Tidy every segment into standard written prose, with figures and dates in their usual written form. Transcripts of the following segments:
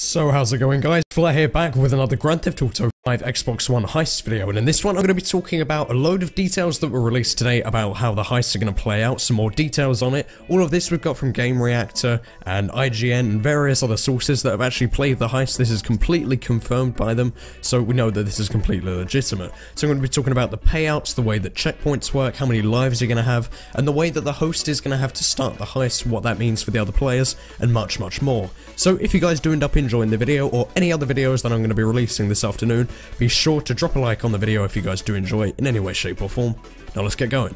So how's it going, guys? Flair here, back with another Grand Theft Auto 5 Xbox One heist video, and in this one I'm going to be talking about a load of details that were released today about how the heists are going to play out, some more details on it. All of this we've got from Game Reactor and IGN and various other sources that have actually played the heist. This is completely confirmed by them, so we know that this is completely legitimate. So I'm going to be talking about the payouts, the way that checkpoints work, how many lives you're going to have, and the way that the host is going to have to start the heist, what that means for the other players, and much more. So if you guys do end up enjoying the video or any other videos that I'm going to be releasing this afternoon, be sure to drop a like on the video if you guys do enjoy it in any way, shape or form. Now let's get going.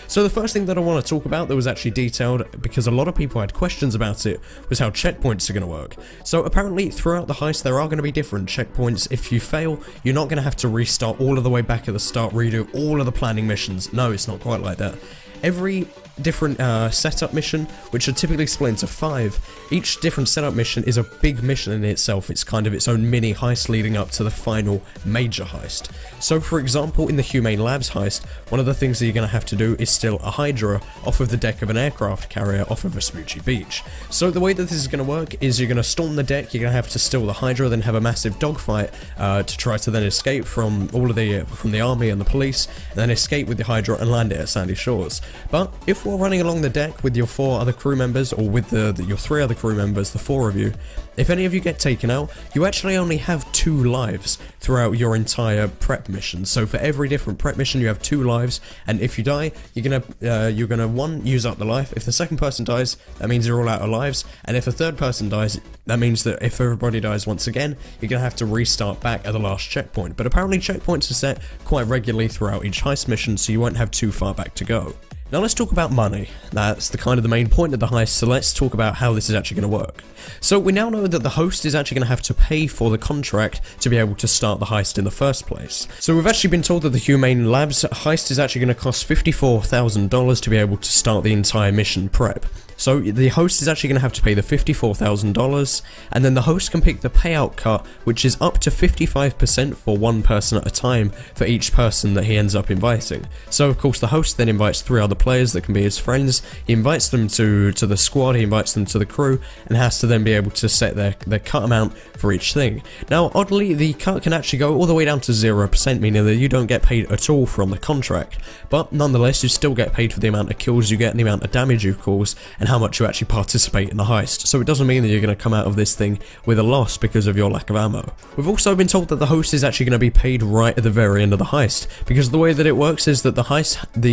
So the first thing that I want to talk about that was actually detailed, because a lot of people had questions about it, was how checkpoints are going to work. So apparently throughout the heist there are going to be different checkpoints. If you fail, you're not going to have to restart all of the way back at the start, redo all of the planning missions. No, it's not quite like that. Every different setup mission, which are typically split into 5, each different setup mission is a big mission in itself. It's kind of its own mini heist leading up to the final major heist. So for example, in the Humane Labs heist, one of the things that you're going to have to do is steal a Hydra off of the deck of an aircraft carrier off of a Vespucci beach. So the way that this is going to work is you're going to storm the deck, you're going to have to steal the Hydra, then have a massive dogfight to try to then escape from all of the army and the police, and then escape with the Hydra and land it at Sandy Shores. But if we're running along the deck with your 4 other crew members, or with your 3 other crew members, the 4 of you, if any of you get taken out, you actually only have 2 lives throughout your entire prep mission. So for every different prep mission you have 2 lives, and if you die, you're gonna 1, use up the life. If the second person dies, that means you're all out of lives, and if a third person dies, that means that if everybody dies once again, you're gonna have to restart back at the last checkpoint. But apparently checkpoints are set quite regularly throughout each heist mission, so you won't have too far back to go. Now let's talk about money. That's the main point of the heist, so let's talk about how this is actually going to work. So we now know that the host is actually going to have to pay for the contract to be able to start the heist in the first place. So we've actually been told that the Humane Labs heist is actually going to cost $54,000 to be able to start the entire mission prep. So the host is actually going to have to pay the $54,000, and then the host can pick the payout cut, which is up to 55% for one person at a time for each person that he ends up inviting. So of course the host then invites 3 other players that can be his friends. He invites them to the squad, he invites them to the crew, and has to then be able to set their cut amount for each thing. Now oddly, the cut can actually go all the way down to 0%, meaning that you don't get paid at all from the contract, but nonetheless you still get paid for the amount of kills you get and the amount of damage you cause, and how much you actually participate in the heist. So it doesn't mean that you're going to come out of this thing with a loss because of your lack of ammo. We've also been told that the host is actually going to be paid right at the very end of the heist, because the way that it works is that the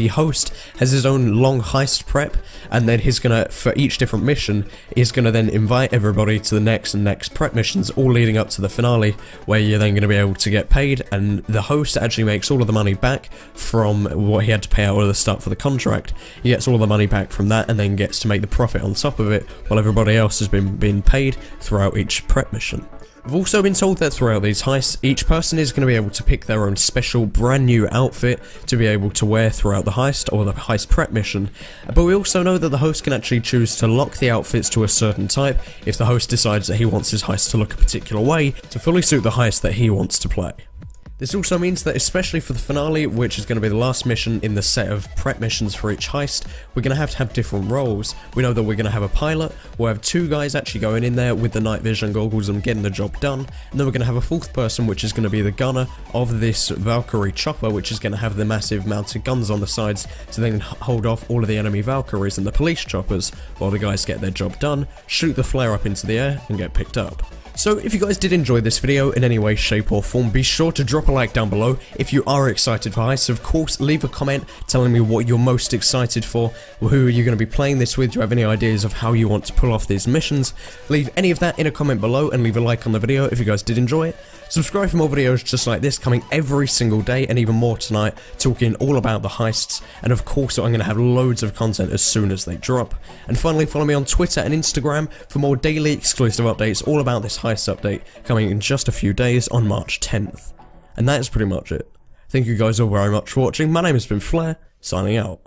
host has his own long heist prep, and then he's going to, for each different mission, he's going to then invite everybody to the next and next prep missions, all leading up to the finale, where you're then going to be able to get paid, and the host actually makes all of the money back from what he had to pay out at the start for the contract. He gets all the money back from that, and then gets to make the profit on top of it, while everybody else has been paid throughout each prep mission. We've also been told that throughout these heists, each person is going to be able to pick their own special brand new outfit to be able to wear throughout the heist or the heist prep mission, but we also know that the host can actually choose to lock the outfits to a certain type if the host decides that he wants his heist to look a particular way to fully suit the heist that he wants to play. This also means that especially for the finale, which is going to be the last mission in the set of prep missions for each heist, we're going to have different roles. We know that we're going to have a pilot, we'll have 2 guys actually going in there with the night vision goggles and getting the job done, and then we're going to have a 4th person, which is going to be the gunner of this Valkyrie chopper, which is going to have the massive mounted guns on the sides to then hold off all of the enemy Valkyries and the police choppers while the guys get their job done, shoot the flare up into the air and get picked up. So if you guys did enjoy this video in any way, shape or form, be sure to drop a like down below. If you are excited for heists, of course leave a comment telling me what you're most excited for, who are you going to be playing this with, do you have any ideas of how you want to pull off these missions. Leave any of that in a comment below and leave a like on the video if you guys did enjoy it. Subscribe for more videos just like this coming every single day, and even more tonight, talking all about the heists, and of course I'm going to have loads of content as soon as they drop. And finally, follow me on Twitter and Instagram for more daily exclusive updates all about this heist update coming in just a few days on March 10th. And that is pretty much it. Thank you guys all very much for watching. My name has been Flair, signing out.